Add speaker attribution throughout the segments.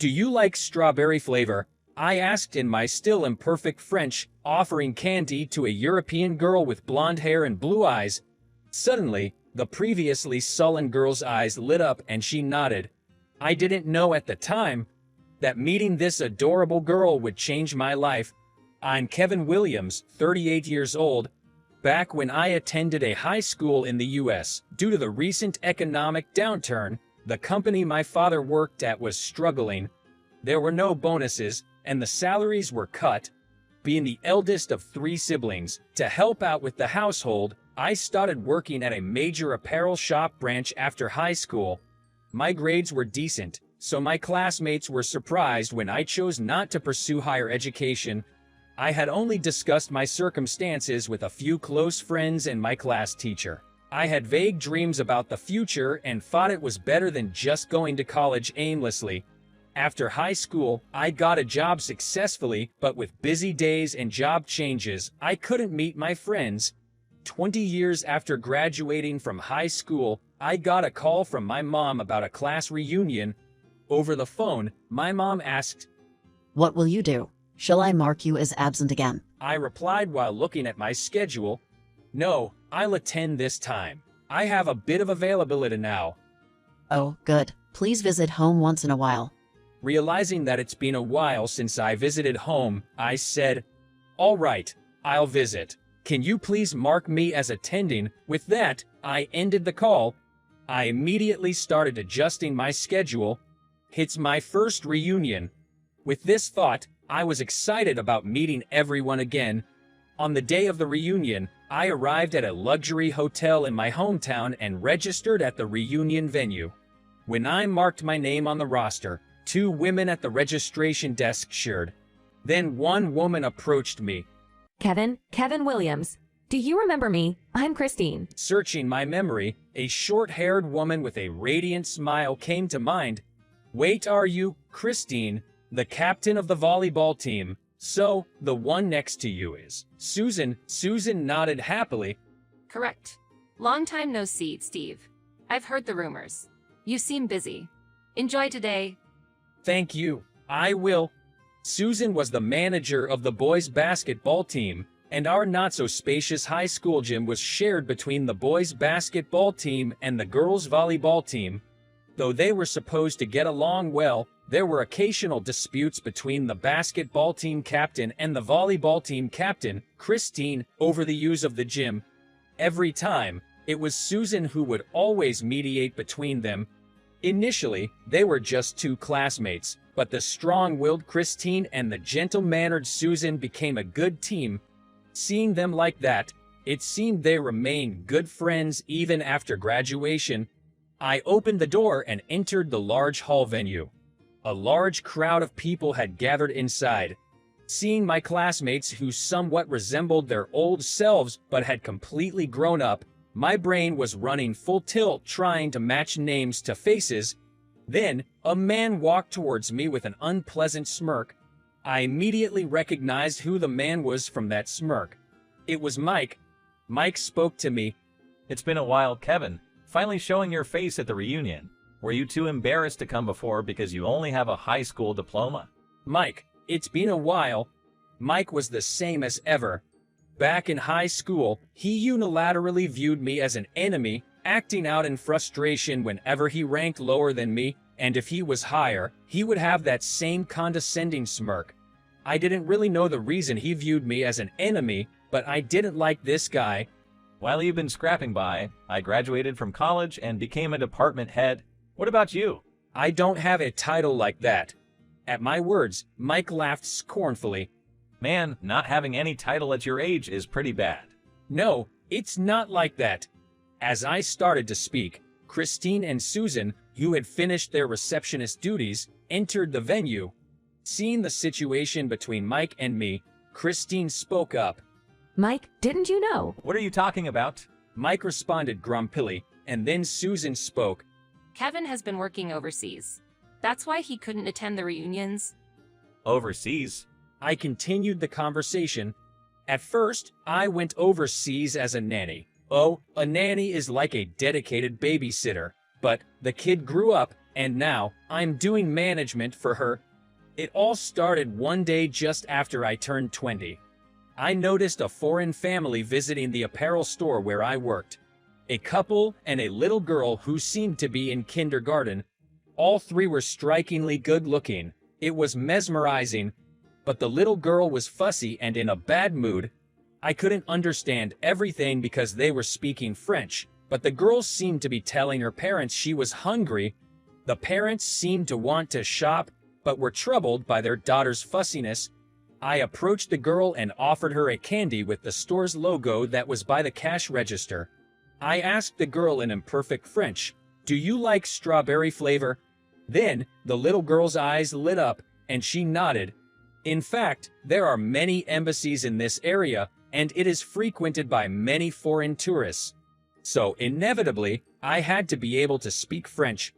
Speaker 1: "Do you like strawberry flavor?" I asked in my still imperfect French, offering candy to a European girl with blonde hair and blue eyes. Suddenly, the previously sullen girl's eyes lit up and she nodded. I didn't know at the time that meeting this adorable girl would change my life. I'm Kevin Williams, 38 years old. Back when I attended a high school in the US, due to the recent economic downturn, the company my father worked at was struggling. There were no bonuses, and the salaries were cut. Being the eldest of 3 siblings, to help out with the household, I started working at a major apparel shop branch after high school. My grades were decent, so my classmates were surprised when I chose not to pursue higher education. I had only discussed my circumstances with a few close friends and my class teacher. I had vague dreams about the future and thought it was better than just going to college aimlessly. After high school, I got a job successfully, but with busy days and job changes, I couldn't meet my friends. 20 years after graduating from high school, I got a call from my mom about a class reunion. Over the phone, my mom asked,
Speaker 2: "What will you do? Shall I mark you as absent again?"
Speaker 1: I replied while looking at my schedule, "No, I'll attend this time. I have a bit of availability now."
Speaker 2: "Oh, good. Please visit home once in a while."
Speaker 1: Realizing that it's been a while since I visited home, I said, "All right, I'll visit. Can you please mark me as attending?" With that, I ended the call. I immediately started adjusting my schedule. It's my first reunion. With this thought, I was excited about meeting everyone again. On the day of the reunion, I arrived at a luxury hotel in my hometown and registered at the reunion venue. When I marked my name on the roster, 2 women at the registration desk shared. Then one woman approached me.
Speaker 3: Kevin Williams. Do you remember me? I'm Christine.
Speaker 1: Searching my memory, a short-haired woman with a radiant smile came to mind. "Wait, are you, Christine, the captain of the volleyball team? So, the one next to you is Susan." Susan nodded happily.
Speaker 4: Correct. Long time no see, Steve. I've heard the rumors. You seem busy. Enjoy today.
Speaker 1: "Thank you. I will." Susan was the manager of the boys' basketball team, and our not-so-spacious high school gym was shared between the boys' basketball team and the girls' volleyball team. Though they were supposed to get along well, there were occasional disputes between the basketball team captain and the volleyball team captain, Christine, over the use of the gym. Every time, it was Susan who would always mediate between them. Initially, they were just 2 classmates, but the strong-willed Christine and the gentle-mannered Susan became a good team. Seeing them like that, it seemed they remained good friends even after graduation. I opened the door and entered the large hall venue. A large crowd of people had gathered inside. Seeing my classmates who somewhat resembled their old selves but had completely grown up, my brain was running full tilt trying to match names to faces. Then, a man walked towards me with an unpleasant smirk. I immediately recognized who the man was from that smirk. It was Mike. Mike spoke to me.
Speaker 5: "It's been a while, Kevin. Finally showing your face at the reunion. Were you too embarrassed to come before because you only have a high school diploma?"
Speaker 1: "Mike, it's been a while." Mike was the same as ever. Back in high school, he unilaterally viewed me as an enemy, acting out in frustration whenever he ranked lower than me, and if he was higher, he would have that same condescending smirk. I didn't really know the reason he viewed me as an enemy, but I didn't like this guy.
Speaker 5: "While you've been scrapping by, I graduated from college and became a department head. What about you?"
Speaker 1: "I don't have a title like that." At my words, Mike laughed scornfully.
Speaker 5: "Man, not having any title at your age is pretty bad."
Speaker 1: "No, it's not like that." As I started to speak, Christine and Susan, who had finished their receptionist duties, entered the venue. Seeing the situation between Mike and me, Christine spoke up.
Speaker 3: Mike, didn't you know?
Speaker 5: "What are you talking about?"
Speaker 1: Mike responded grumpily, and then Susan spoke.
Speaker 4: Kevin has been working overseas. That's why he couldn't attend the reunions.
Speaker 5: "Overseas?"
Speaker 1: I continued the conversation. At first, I went overseas as a nanny. Oh, a nanny is like a dedicated babysitter. But the kid grew up, and now I'm doing management for her. It all started one day just after I turned 20. I noticed a foreign family visiting the apparel store where I worked. A couple and a little girl who seemed to be in kindergarten. All three were strikingly good looking. It was mesmerizing, but the little girl was fussy and in a bad mood. I couldn't understand everything because they were speaking French, but the girl seemed to be telling her parents she was hungry. The parents seemed to want to shop, but were troubled by their daughter's fussiness. I approached the girl and offered her a candy with the store's logo that was by the cash register. I asked the girl in imperfect French, "Do you like strawberry flavor?" Then, the little girl's eyes lit up, and she nodded. In fact, there are many embassies in this area, and it is frequented by many foreign tourists. So, inevitably, I had to be able to speak French.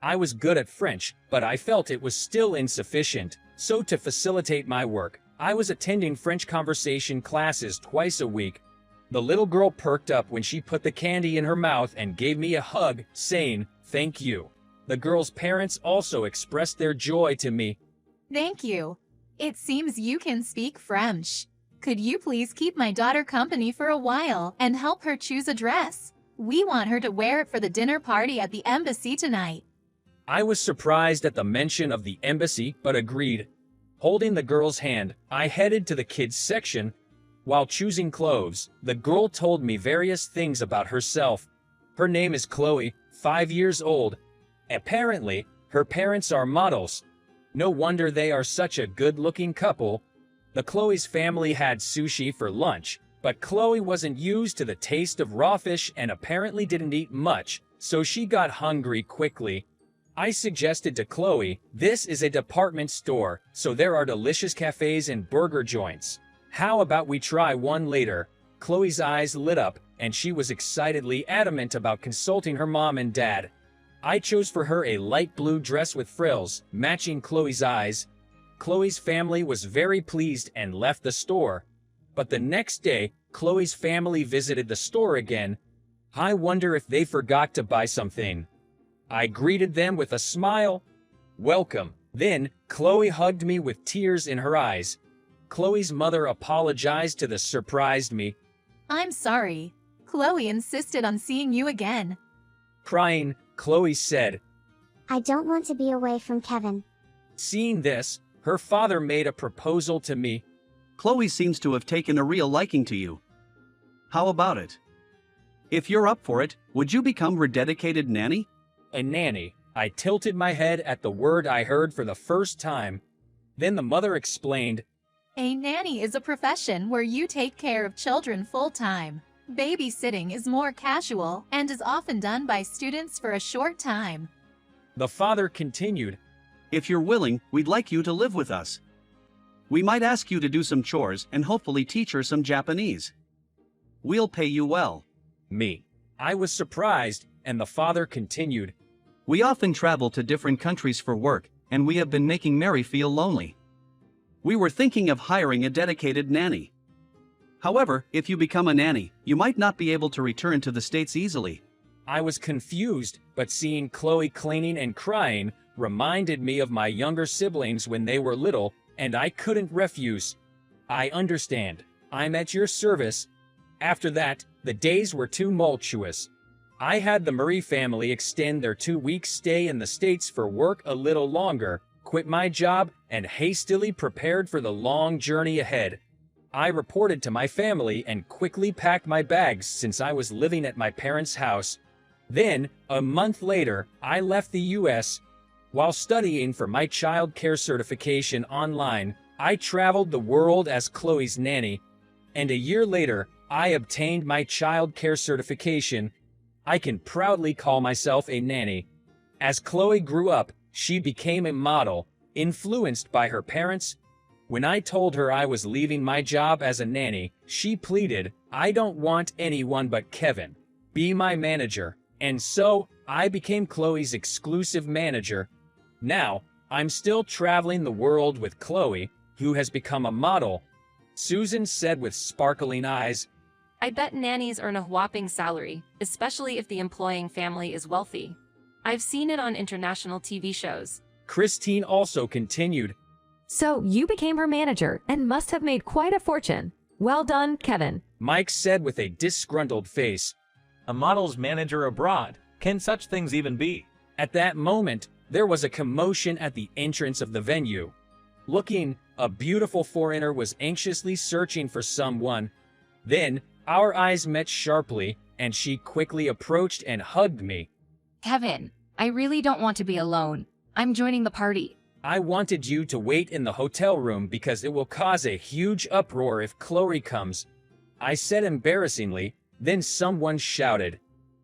Speaker 1: I was good at French, but I felt it was still insufficient, so to facilitate my work, I was attending French conversation classes twice a week. The little girl perked up when she put the candy in her mouth and gave me a hug, saying, "Thank you." The girl's parents also expressed their joy to me.
Speaker 6: Thank you. It seems you can speak French. Could you please keep my daughter company for a while and help her choose a dress? We want her to wear it for the dinner party at the embassy tonight.
Speaker 1: I was surprised at the mention of the embassy, but agreed. Holding the girl's hand, I headed to the kids' section. While choosing clothes, the girl told me various things about herself. Her name is Chloe, 5 years old. Apparently, her parents are models. No wonder they are such a good-looking couple. The Chloe's family had sushi for lunch, but Chloe wasn't used to the taste of raw fish and apparently didn't eat much, so she got hungry quickly. I suggested to Chloe, "This is a department store, so there are delicious cafes and burger joints. How about we try one later?" Chloe's eyes lit up, and she was excitedly adamant about consulting her mom and dad. I chose for her a light blue dress with frills, matching Chloe's eyes. Chloe's family was very pleased and left the store. But the next day, Chloe's family visited the store again. I wonder if they forgot to buy something. I greeted them with a smile. "Welcome." Then, Chloe hugged me with tears in her eyes. Chloe's mother apologized to the surprised me.
Speaker 6: I'm sorry. Chloe insisted on seeing you again.
Speaker 1: Crying, Chloe said,
Speaker 7: "I don't want to be away from Kevin."
Speaker 1: Seeing this, her father made a proposal to me.
Speaker 8: Chloe seems to have taken a real liking to you. How about it? If you're up for it, would you become her dedicated nanny?
Speaker 1: A nanny. I tilted my head at the word I heard for the first time. Then the mother explained,
Speaker 6: A nanny is a profession where you take care of children full-time. Babysitting is more casual and is often done by students for a short time.
Speaker 1: The father continued,
Speaker 8: If you're willing, we'd like you to live with us. We might ask you to do some chores and hopefully teach her some Japanese. We'll pay you well.
Speaker 1: Me. I was surprised, and the father continued,
Speaker 8: We often travel to different countries for work, and we have been making Mary feel lonely. We were thinking of hiring a dedicated nanny. However, if you become a nanny, you might not be able to return to the States easily.
Speaker 1: I was confused, but seeing Chloe cleaning and crying reminded me of my younger siblings when they were little, and I couldn't refuse. I understand. I'm at your service. After that, the days were tumultuous. I had the Murray family extend their 2-week stay in the States for work a little longer, quit my job, and hastily prepared for the long journey ahead. I reported to my family and quickly packed my bags since I was living at my parents' house. Then, a month later, I left the U.S. While studying for my child care certification online, I traveled the world as Chloe's nanny. And a year later, I obtained my child care certification. I can proudly call myself a nanny. As Chloe grew up, she became a model, influenced by her parents. When I told her I was leaving my job as a nanny, she pleaded, I don't want anyone but Kevin. Be my manager. And so, I became Chloe's exclusive manager. Now, I'm still traveling the world with Chloe, who has become a model. Susan said with sparkling eyes,
Speaker 4: I bet nannies earn a whopping salary, especially if the employing family is wealthy. I've seen it on international TV shows.
Speaker 1: Christine also continued.
Speaker 3: So you became her manager and must have made quite a fortune. Well done, Kevin.
Speaker 1: Mike said with a disgruntled face.
Speaker 5: A model's manager abroad. Can such things even be?
Speaker 1: At that moment, there was a commotion at the entrance of the venue. Looking, a beautiful foreigner was anxiously searching for someone. Then, our eyes met sharply, and she quickly approached and hugged me.
Speaker 4: Kevin, I really don't want to be alone. I'm joining the party.
Speaker 1: I wanted you to wait in the hotel room because it will cause a huge uproar if Chloe comes. I said embarrassingly, then someone shouted.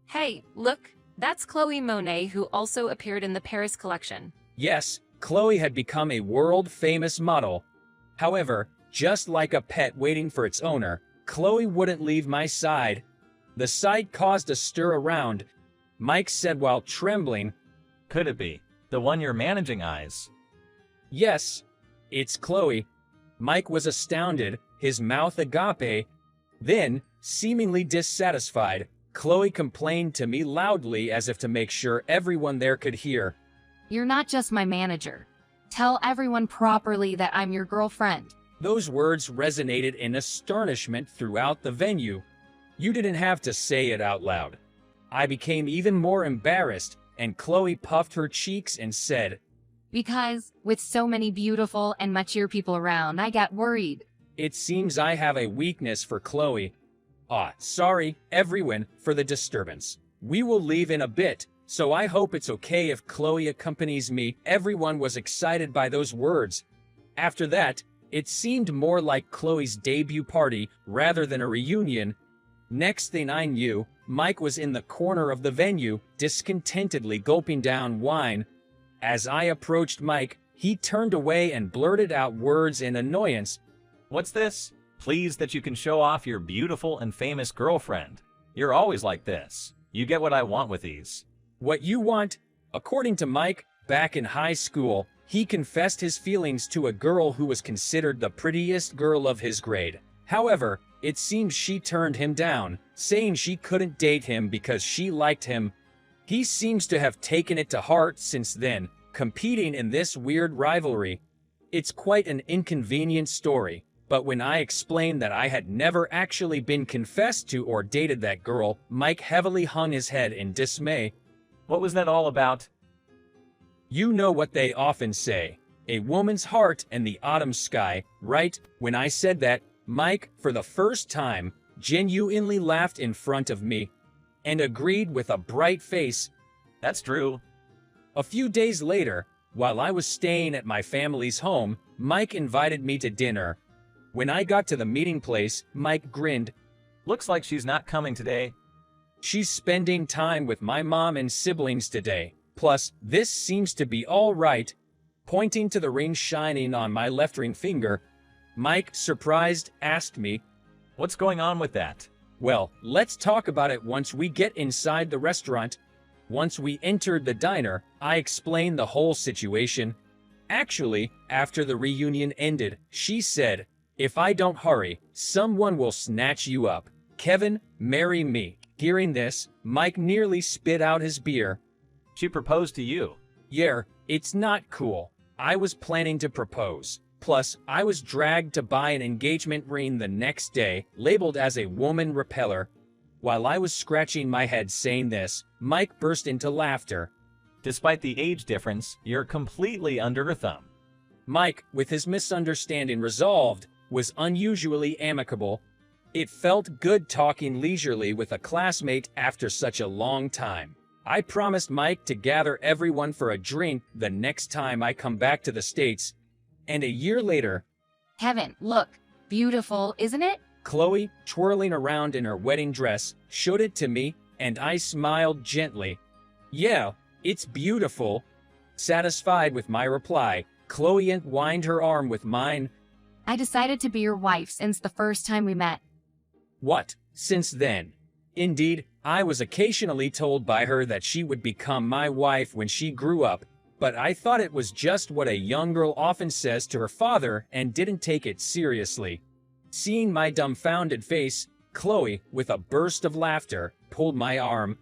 Speaker 4: Hey, look, that's Chloe Monet who also appeared in the Paris collection.
Speaker 1: Yes, Chloe had become a world-famous model. However, just like a pet waiting for its owner, Chloe wouldn't leave my side. The sight caused a stir around. Mike said while trembling,
Speaker 5: Could it be the one you're managing, Eyes?
Speaker 1: Yes, it's Chloe. Mike was astounded, his mouth agape. Then, seemingly dissatisfied, Chloe complained to me loudly as if to make sure everyone there could hear.
Speaker 4: You're not just my manager. Tell everyone properly that I'm your girlfriend.
Speaker 1: Those words resonated in astonishment throughout the venue. You didn't have to say it out loud. I became even more embarrassed, and Chloe puffed her cheeks and said,
Speaker 4: Because, with so many beautiful and mature people around, I got worried.
Speaker 1: It seems I have a weakness for Chloe. Sorry, everyone, for the disturbance. We will leave in a bit, so I hope it's okay if Chloe accompanies me. Everyone was excited by those words. After that, it seemed more like Chloe's debut party rather than a reunion. Next thing I knew, Mike was in the corner of the venue, discontentedly gulping down wine. As I approached Mike, he turned away and blurted out words in annoyance.
Speaker 5: What's this? Pleased that you can show off your beautiful and famous girlfriend. You're always like this. You get what I want with these.
Speaker 1: What you want? According to Mike, back in high school, he confessed his feelings to a girl who was considered the prettiest girl of his grade. However, it seems she turned him down, saying she couldn't date him because she liked him. He seems to have taken it to heart since then, competing in this weird rivalry. It's quite an inconvenient story, but when I explained that I had never actually been confessed to or dated that girl, Mike heavily hung his head in dismay.
Speaker 5: What was that all about?
Speaker 1: You know what they often say, a woman's heart and the autumn sky, right? When I said that, Mike, for the first time, genuinely laughed in front of me and agreed with a bright face.
Speaker 5: That's true.
Speaker 1: A few days later, while I was staying at my family's home, Mike invited me to dinner. When I got to the meeting place, Mike grinned.
Speaker 5: Looks like she's not coming today.
Speaker 1: She's spending time with my mom and siblings today. Plus, this seems to be all right. Pointing to the ring shining on my left ring finger, Mike, surprised, asked me,
Speaker 5: What's going on with that?
Speaker 1: Well, let's talk about it once we get inside the restaurant. Once we entered the diner, I explained the whole situation. Actually, after the reunion ended, she said, If I don't hurry, someone will snatch you up. Kevin, marry me. Hearing this, Mike nearly spit out his beer.
Speaker 5: She proposed to you.
Speaker 1: Yeah, it's not cool. I was planning to propose. Plus, I was dragged to buy an engagement ring the next day, labeled as a woman repeller. While I was scratching my head saying this, Mike burst into laughter.
Speaker 5: Despite the age difference, you're completely under her thumb.
Speaker 1: Mike, with his misunderstanding resolved, was unusually amicable. It felt good talking leisurely with a classmate after such a long time. I promised Mike to gather everyone for a drink the next time I come back to the States. And a year later,
Speaker 4: Kevin, look. Beautiful, isn't it?
Speaker 1: Chloe, twirling around in her wedding dress, showed it to me, and I smiled gently. Yeah, it's beautiful. Satisfied with my reply, Chloe entwined her arm with mine.
Speaker 4: I decided to be your wife since the first time we met.
Speaker 1: What, since then? Indeed, I was occasionally told by her that she would become my wife when she grew up, but I thought it was just what a young girl often says to her father and didn't take it seriously. Seeing my dumbfounded face, Chloe, with a burst of laughter, pulled my arm.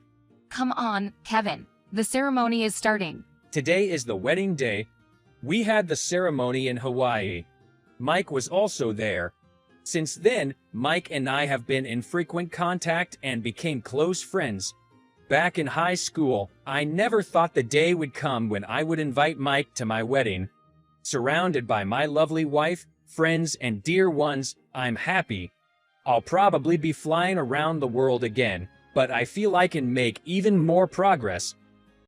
Speaker 4: Come on, Kevin. The ceremony is starting.
Speaker 1: Today is the wedding day. We had the ceremony in Hawaii. Mike was also there. Since then, Mike and I have been in frequent contact and became close friends. Back in high school, I never thought the day would come when I would invite Mike to my wedding. Surrounded by my lovely wife, friends, and dear ones, I'm happy. I'll probably be flying around the world again, but I feel I can make even more progress